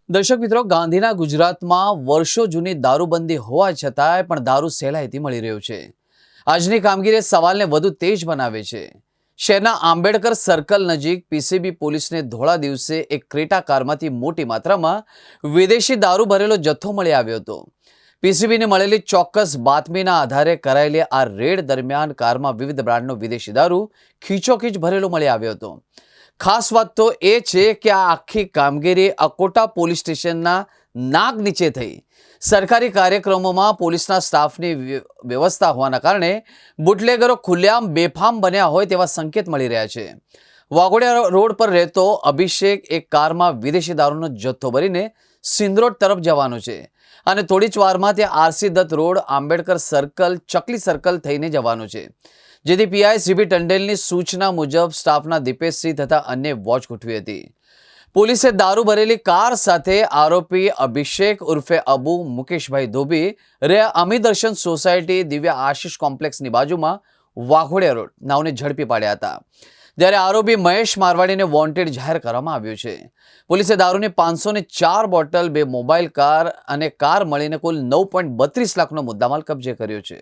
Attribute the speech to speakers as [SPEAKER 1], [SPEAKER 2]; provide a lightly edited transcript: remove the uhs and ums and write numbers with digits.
[SPEAKER 1] દર્શક મિત્રો, ગાંધીના ગુજરાતમાં વર્ષો જૂની દારૂબંધી હોવા છતાંય પણ દારૂ સહેલાઈથી મળી રહ્યો છે. આજની કામગીરી સવાલને વધુ તેજ બનાવે છે. શહેરના આંબેડકર સર્કલ નજીક પીસીબી પોલીસને ધોળા દિવસે એક ક્રેટા કારમાંથી મોટી માત્રામાં વિદેશી દારૂ ભરેલો જથ્થો મળી આવ્યો હતો. પીસીબીને મળેલી ચોક્કસ બાતમીના આધારે કરાયેલી આ રેડ દરમિયાન કારમાં વિવિધ બ્રાન્ડનો વિદેશી દારૂ ખીચોખીચ ભરેલો મળી આવ્યો હતો. ખાસ વાત તો એ છે કે આ આખી કામગીરી અકોટા પોલીસ સ્ટેશનના નાક નીચે થઈ. સરકારી કાર્યક્રમોમાં પોલીસના સ્ટાફની વ્યવસ્થા હોવાના કારણે બુટલેગરો ખુલ્લેઆમ બેફામ બન્યા હોય તેવા સંકેત મળી રહ્યા છે. વાઘોડિયા રોડ પર રહેતો અભિષેક એક કારમાં વિદેશી દારૂનો જથ્થો ભરીને સિંદરોડ તરફ જવાનો છે અને થોડી જ વારમાં તે RC Dutt road, Ambedkar circle, Chakli circle થઈને જવાનું છે. જેથી પીઆઈ સીબી ટંડેલની સૂચના મુજબ સ્ટાફના દીપેશસિંહ તથા અન્ય વોચ ગોઠવી હતી. પોલીસે દારૂ ભરેલી કાર સાથે આરોપી અભિષેક ઉર્ફે અબુ મુકેશભાઈ ધોબી રહે અમીદર્શન સોસાયટી દિવ્યા આશીષ કોમ્પ્લેક્સની બાજુમાં વાઘોડિયા રોડ નાવને ઝડપી પાડ્યા હતા. જ્યારે આરોપી મહેશ મારવાડીને વોન્ટેડ જાહેર કરવામાં આવ્યો છે. પોલીસે દારૂની 504 બોટલ, 2 મોબાઈલ કાર અને કાર મળીને કુલ 9.32 લાખનો મુદ્દામાલ કબજે કર્યો છે.